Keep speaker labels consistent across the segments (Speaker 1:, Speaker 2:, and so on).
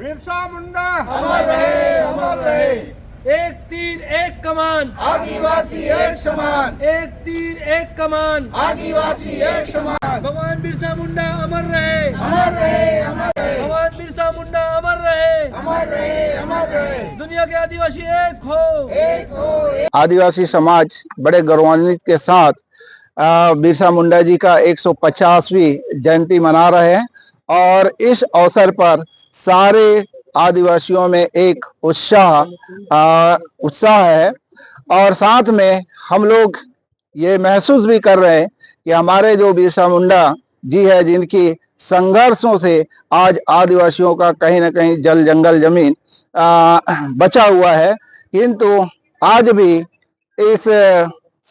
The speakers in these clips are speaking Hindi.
Speaker 1: बिरसा मुंडा
Speaker 2: अमर रहे, अमर रहे।
Speaker 3: एक तीर एक कमान,
Speaker 2: आदिवासी एक समान,
Speaker 3: एक तीर एक कमान,
Speaker 2: आदिवासी एक समान।
Speaker 3: भगवान बिरसा मुंडा अमर रहे,
Speaker 2: अमर रहे, अमर रहे।
Speaker 3: भगवान बिरसा मुंडा अमर रहे,
Speaker 2: अमर रहे, अमर रहे।
Speaker 3: दुनिया के आदिवासी एक हो,
Speaker 2: एक हो, एक।
Speaker 4: आदिवासी समाज बड़े गौरवान्वित के साथ बिरसा मुंडा जी का 150वीं जयंती मना रहे हैं और इस अवसर पर सारे आदिवासियों में एक उत्साह है और साथ में हम लोग ये महसूस भी कर रहे हैं कि हमारे जो बिरसा मुंडा जी है, जिनकी संघर्षों से आज आदिवासियों का कहीं ना कहीं जल जंगल जमीन बचा हुआ है, किंतु आज भी इस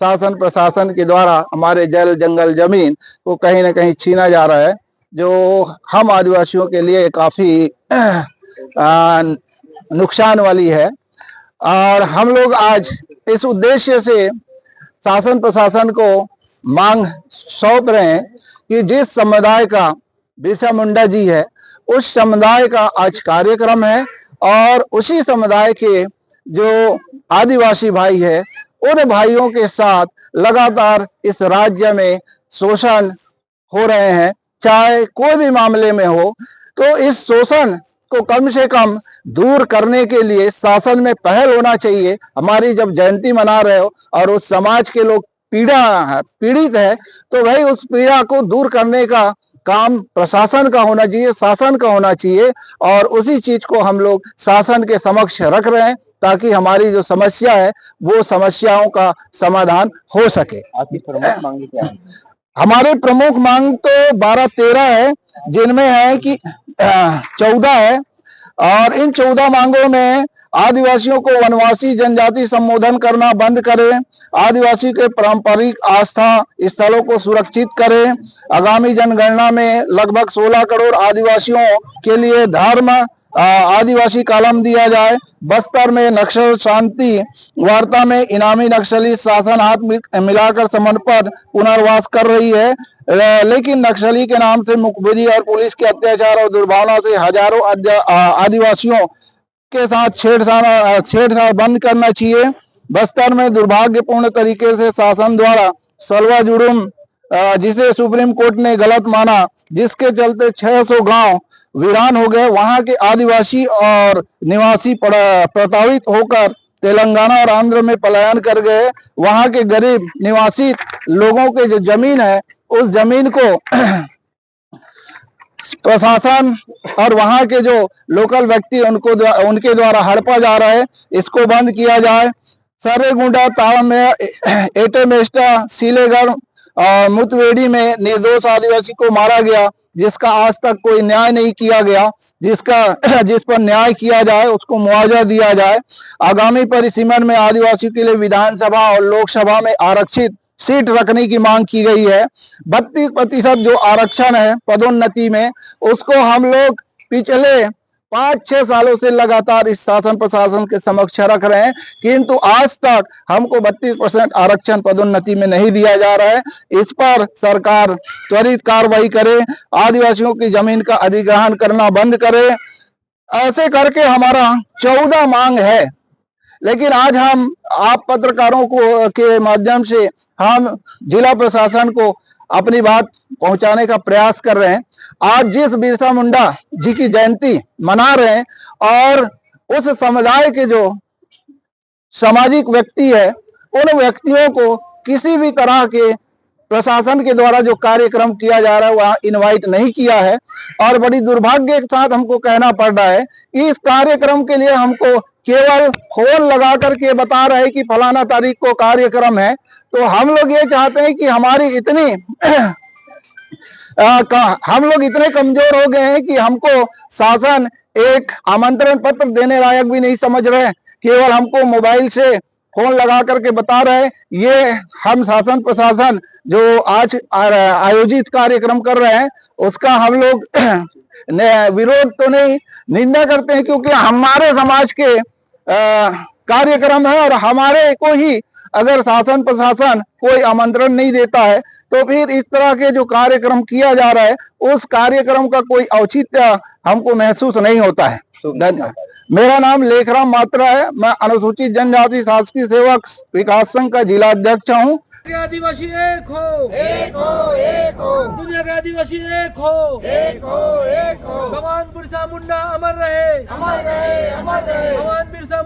Speaker 4: शासन प्रशासन के द्वारा हमारे जल जंगल जमीन को कहीं ना कहीं छीना जा रहा है, जो हम आदिवासियों के लिए काफी नुकसान वाली है। और हम लोग आज इस उद्देश्य से शासन प्रशासन को मांग सौंप रहे हैं कि जिस समुदाय का बिरसा मुंडा जी है, उस समुदाय का आज कार्यक्रम है और उसी समुदाय के जो आदिवासी भाई है, उन भाइयों के साथ लगातार इस राज्य में शोषण हो रहे हैं, चाहे कोई भी मामले में हो। तो इस शोषण को कम से कम दूर करने के लिए शासन में पहल होना चाहिए। हमारी जब जयंती मना रहे हो और उस समाज के लोग पीड़ित है, तो भाई उस पीड़ा को दूर करने का काम प्रशासन का होना चाहिए, शासन का होना चाहिए। और उसी चीज को हम लोग शासन के समक्ष रख रहे हैं ताकि हमारी जो समस्या है वो समस्याओं का समाधान हो सके।
Speaker 5: आपकी प्रमुख मांग क्या है?
Speaker 4: हमारे प्रमुख मांग तो 12-13 है, जिनमें है कि 14 है और इन 14 मांगों में आदिवासियों को वनवासी जनजाति संबोधन करना बंद करें, आदिवासी के पारंपरिक आस्था स्थलों को सुरक्षित करें, आगामी जनगणना में लगभग 16 करोड़ आदिवासियों के लिए धर्म आदिवासी कॉलम दिया जाए, बस्तर में नक्सल शांति वार्ता में इनामी नक्सली शासन हाथ मिलाकर समर्पण पुनर्वास कर रही है, लेकिन नक्सली के नाम से मुखबिरी और पुलिस के अत्याचार और दुर्भावना से हजारों आदिवासियों के साथ छेड़छाड़ बंद करना चाहिए। बस्तर में दुर्भाग्यपूर्ण तरीके से शासन द्वारा सलवा जुर्म, जिसे सुप्रीम कोर्ट ने गलत माना, जिसके चलते 600 गांव वीरान हो गए, वहां के आदिवासी और निवासी प्रताड़ित होकर तेलंगाना और आंध्र में पलायन कर गए। वहां के गरीब निवासी लोगों के जो जमीन है, उस जमीन को प्रशासन और वहां के जो लोकल व्यक्ति उनके द्वारा हड़पा जा रहा है, इसको बंद किया जाए। सर्रेगुंडा, ताड़ में, एटेमेस्टा, सीलेगढ़ और मुतवेड़ी में निर्दोष आदिवासी को मारा गया, जिसका आज तक कोई न्याय नहीं किया गया। जिस पर न्याय किया जाए उसको मुआवजा दिया जाए। आगामी परिसीमन में आदिवासियों के लिए विधानसभा और लोकसभा में आरक्षित सीट रखने की मांग की गई है। 32% जो आरक्षण है पदोन्नति में, उसको हम लोग पिछले 5-6 सालों से लगातार इस शासन प्रशासन के समक्ष रख रहे हैं, किंतु आज तक हमको 32% आरक्षण पदोन्नति में नहीं दिया जा रहा है। इस पर सरकार त्वरित कार्रवाई करे, आदिवासियों की जमीन का अधिग्रहण करना बंद करे। ऐसे करके हमारा 14 मांग है, लेकिन आज हम आप पत्रकारों को के माध्यम से हम जिला प्रशासन को अपनी बात पहुंचाने का प्रयास कर रहे हैं। आज जिस बिरसा मुंडा जी की जयंती मना रहे हैं और उस समुदाय के जो सामाजिक व्यक्ति है, उन व्यक्तियों को किसी भी तरह के प्रशासन के द्वारा जो कार्यक्रम किया जा रहा है वहां इनवाइट नहीं किया है। और बड़ी दुर्भाग्य के साथ हमको कहना पड़ रहा है, इस कार्यक्रम के लिए हमको केवल फोन लगा करके बता रहे हैं कि फलाना तारीख को कार्यक्रम है। तो हम लोग ये चाहते हैं कि हमारी हम लोग इतने कमजोर हो गए हैं कि हमको शासन एक आमंत्रण पत्र देने लायक भी नहीं समझ रहे, केवल हमको मोबाइल से फोन लगा करके बता रहे। ये हम शासन प्रशासन जो आज आयोजित कार्यक्रम कर रहे हैं उसका हम लोग विरोध तो नहीं, निंदा करते हैं, क्योंकि हमारे समाज के कार्यक्रम है और हमारे को ही अगर शासन प्रशासन कोई आमंत्रण नहीं देता है तो फिर इस तरह के जो कार्यक्रम किया जा रहा है उस कार्यक्रम का कोई औचित्य हमको महसूस नहीं होता है। धन्यवाद। मेरा नाम लेखराम मात्रा है। मैं अनुसूचित जनजाति शासकीय सेवक विकास संघ का जिला अध्यक्ष हूँ।
Speaker 3: दुनिया के आदिवासी एक हो,
Speaker 2: एक हो, एक हो,
Speaker 3: दुनिया के आदिवासी एक हो,
Speaker 2: एक हो, एक हो।
Speaker 3: भगवान बिरसा मुंडा अमर रहे,
Speaker 2: अमर रहे, अमर रहे।
Speaker 3: भगवान बिरसा